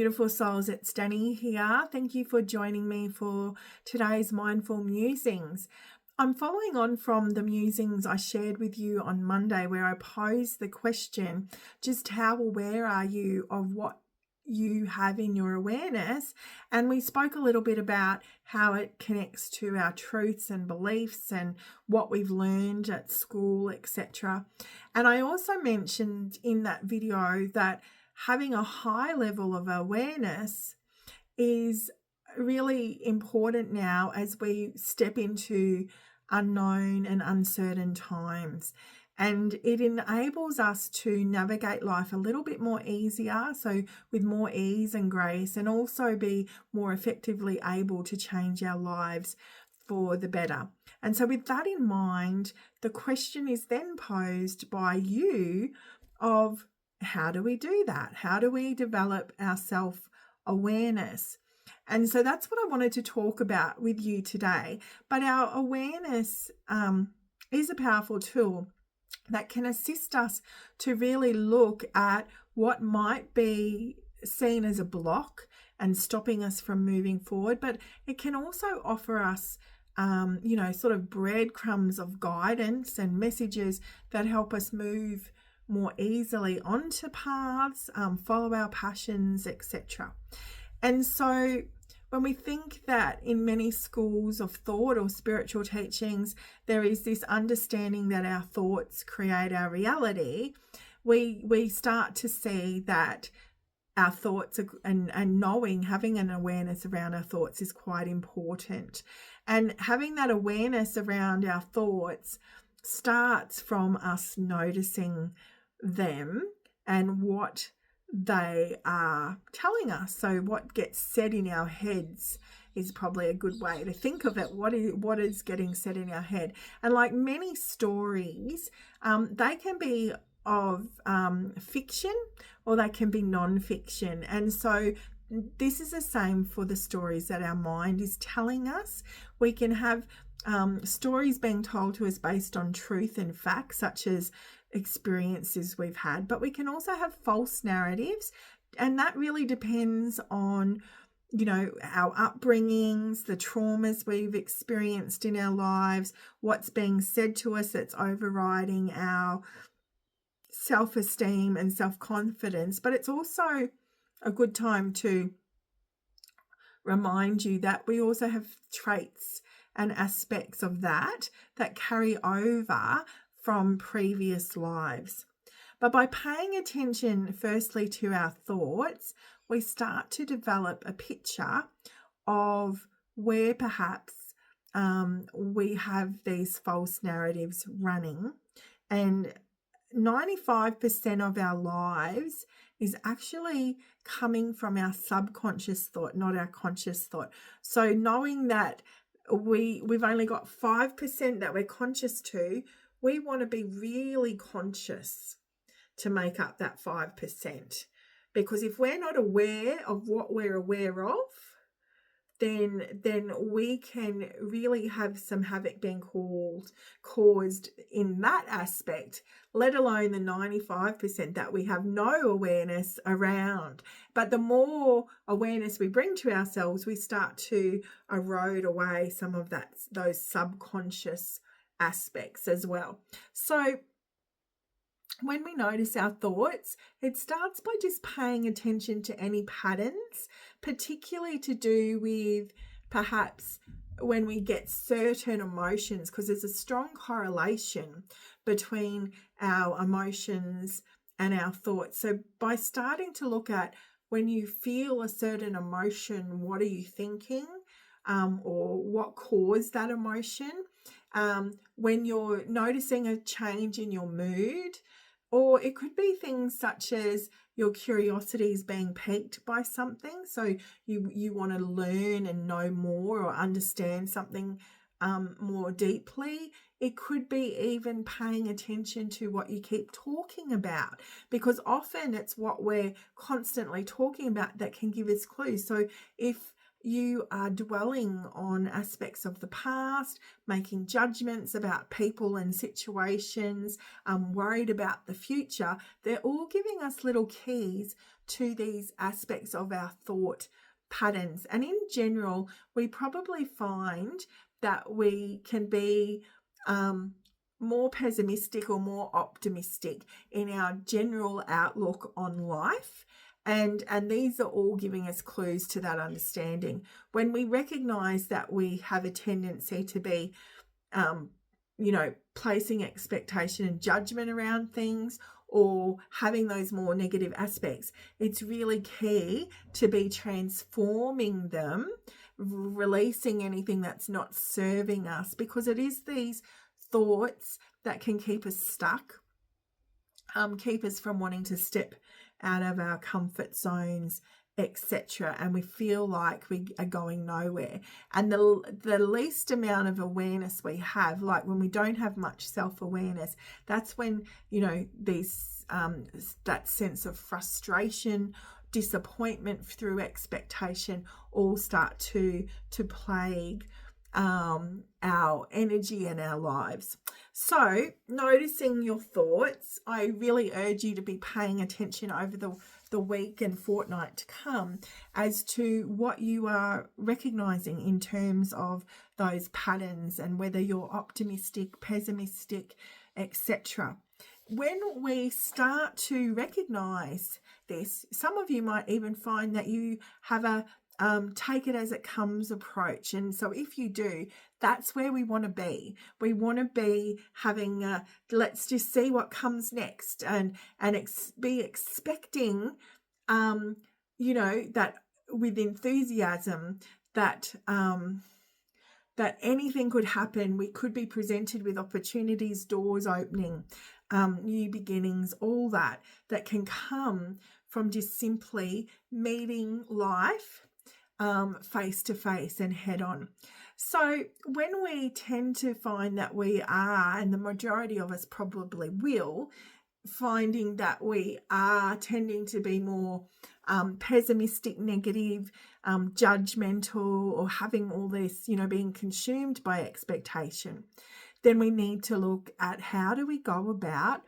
beautiful souls, it's Danny here. Thank you for joining me for today's Mindful Musings. I'm following on from the musings I shared with you on Monday, where I posed the question, just how aware are you of what you have in your awareness? And we spoke a little bit about how it connects to our truths and beliefs and what we've learned at school, etc. And I also mentioned in that video that having a high level of awareness is really important now as we step into unknown and uncertain times. And it enables us to navigate life a little bit more easier, so with more ease and grace, and also be more effectively able to change our lives for the better. And so with that in mind, the question is then posed by you of, how do we do that? How do we develop our self-awareness? And so that's what I wanted to talk about with you today. But our awareness is a powerful tool that can assist us to really look at what might be seen as a block and stopping us from moving forward. But it can also offer us sort of breadcrumbs of guidance and messages that help us move more easily onto paths, follow our passions, etc. And so when we think that in many schools of thought or spiritual teachings, there is this understanding that our thoughts create our reality, we start to see that our thoughts and knowing, having an awareness around our thoughts is quite important. And having that awareness around our thoughts starts from us noticing them and what they are telling us. So what gets said in our heads is probably a good way to think of it. What is getting said in our head? And like many stories, they can be of fiction or they can be non-fiction. And so this is the same for the stories that our mind is telling us. We can have stories being told to us based on truth and facts, such as experiences we've had, but we can also have false narratives, and that really depends on our upbringings, the traumas we've experienced in our lives, what's being said to us that's overriding our self-esteem and self-confidence. But it's also a good time to remind you that we also have traits and aspects of that carry over from previous lives. But by paying attention firstly to our thoughts, we start to develop a picture of where perhaps we have these false narratives running. And 95% of our lives is actually coming from our subconscious thought, not our conscious thought. So knowing that we've only got 5% that we're conscious to, we want to be really conscious to make up that 5%. Because if we're not aware of what we're aware of, then we can really have some havoc being caused in that aspect, let alone the 95% that we have no awareness around. But the more awareness we bring to ourselves, we start to erode away some of those subconscious aspects as well. So when we notice our thoughts, it starts by just paying attention to any patterns, particularly to do with perhaps when we get certain emotions, because there's a strong correlation between our emotions and our thoughts. So by starting to look at when you feel a certain emotion, what are you thinking, or what caused that emotion? When you're noticing a change in your mood, or it could be things such as your curiosity is being piqued by something. So you want to learn and know more or understand something more deeply. It could be even paying attention to what you keep talking about, because often it's what we're constantly talking about that can give us clues. So if you are dwelling on aspects of the past, making judgments about people and situations, worried about the future, they're all giving us little keys to these aspects of our thought patterns. And in general, we probably find that we can be more pessimistic or more optimistic in our general outlook on life. And these are all giving us clues to that understanding. When we recognize that we have a tendency to be, placing expectation and judgment around things, or having those more negative aspects, it's really key to be transforming them, releasing anything that's not serving us, because it is these thoughts that can keep us stuck, keep us from wanting to step out of our comfort zones, etc., and we feel like we are going nowhere. And the least amount of awareness we have, like when we don't have much self-awareness, that's when these that sense of frustration, disappointment through expectation all start to plague our energy and our lives. So noticing your thoughts, I really urge you to be paying attention over the week and fortnight to come as to what you are recognizing in terms of those patterns, and whether you're optimistic, pessimistic, etc. When we start to recognize this, some of you might even find that you have a take it as it comes approach. And so if you do, that's where we want to be. We want to be having let's just see what comes next, and be expecting that with enthusiasm that that anything could happen. We could be presented with opportunities, doors opening, new beginnings, all that can come from just simply meeting life face to face and head on. So when we tend to find that we are, and the majority of us probably will, finding that we are tending to be more pessimistic, negative, judgmental, or having all this, being consumed by expectation, then we need to look at how do we go about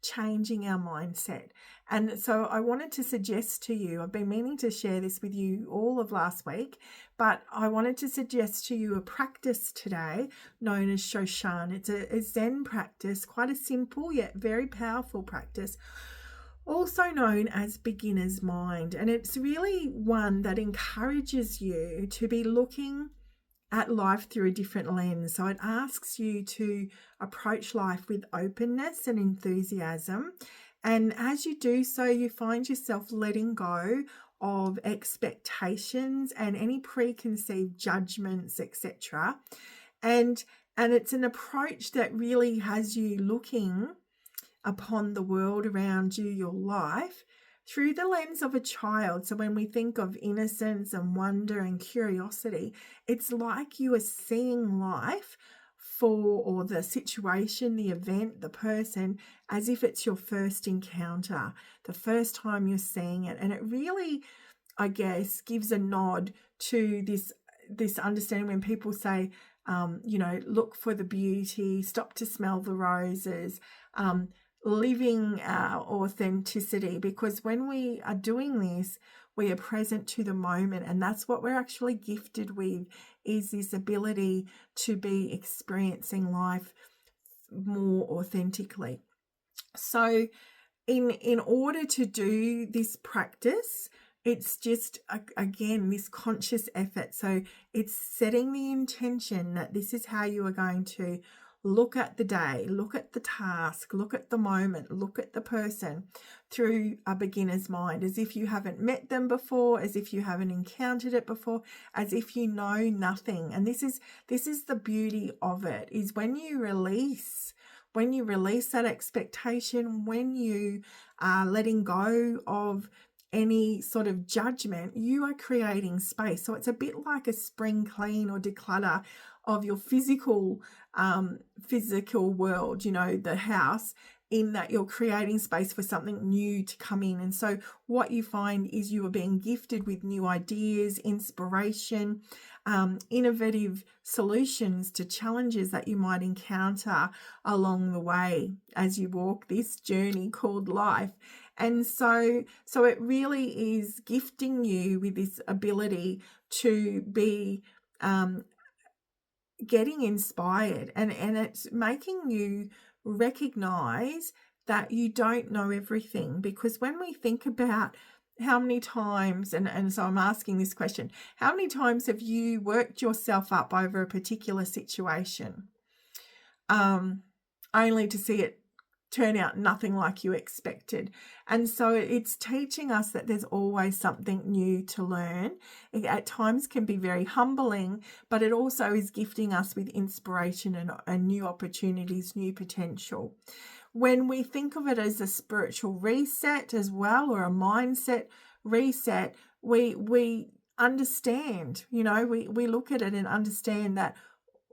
changing our mindset. And so I wanted to suggest to you, I've been meaning to share this with you all of last week, but I wanted to suggest to you a practice today known as Shoshan. It's a Zen practice, quite a simple yet very powerful practice, also known as beginner's mind. And it's really one that encourages you to be looking at life through a different lens. So it asks you to approach life with openness and enthusiasm. And as you do so, you find yourself letting go of expectations and any preconceived judgments, etc. And it's an approach that really has you looking upon the world around you, your life, through the lens of a child. So when we think of innocence and wonder and curiosity, it's like you are seeing life or the situation, the event, the person, as if it's your first encounter, the first time you're seeing it. And it really, I guess, gives a nod to this understanding when people say, look for the beauty, stop to smell the roses, living our authenticity, because when we are doing this, we are present to the moment, and that's what we're actually gifted with, is this ability to be experiencing life more authentically. So in order to do this practice, it's just, again, this conscious effort. So it's setting the intention that this is how you are going to look at the day, look at the task, look at the moment, look at the person through a beginner's mind, as if you haven't met them before, as if you haven't encountered it before, as if you know nothing. And this is the beauty of it, is when you release that expectation, when you are letting go of any sort of judgment, you are creating space. So it's a bit like a spring clean or declutter of your physical world, the house. in that you're creating space for something new to come in. And so what you find is you are being gifted with new ideas, inspiration, innovative solutions to challenges that you might encounter along the way as you walk this journey called life. And so it really is gifting you with this ability to be getting inspired, and it's making you recognize that you don't know everything. Because when we think about how many times, and so I'm asking this question, how many times have you worked yourself up over a particular situation only to see it turn out nothing like you expected? And so it's teaching us that there's always something new to learn. It at times can be very humbling, but it also is gifting us with inspiration and new opportunities, new potential. When we think of it as a spiritual reset as well, or a mindset reset, we understand, we look at it and understand that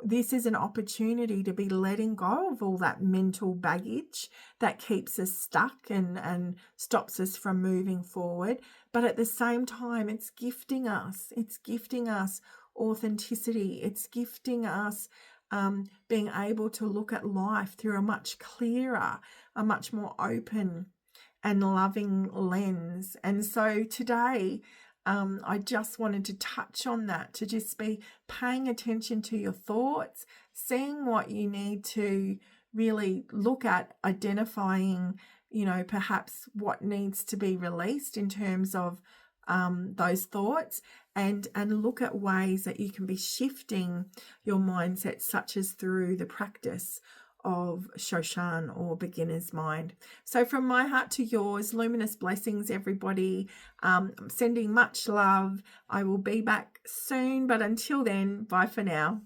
this is an opportunity to be letting go of all that mental baggage that keeps us stuck and stops us from moving forward. But at the same time, it's gifting us authenticity. It's gifting us being able to look at life through a much clearer, a much more open and loving lens. And so today, I just wanted to touch on that, to just be paying attention to your thoughts, seeing what you need to really look at, identifying, perhaps what needs to be released in terms of those thoughts, and look at ways that you can be shifting your mindset, such as through the practice of Shoshan, or beginner's mind. So from my heart to yours, luminous blessings, everybody. I'm sending much love. I will be back soon, but until then, bye for now.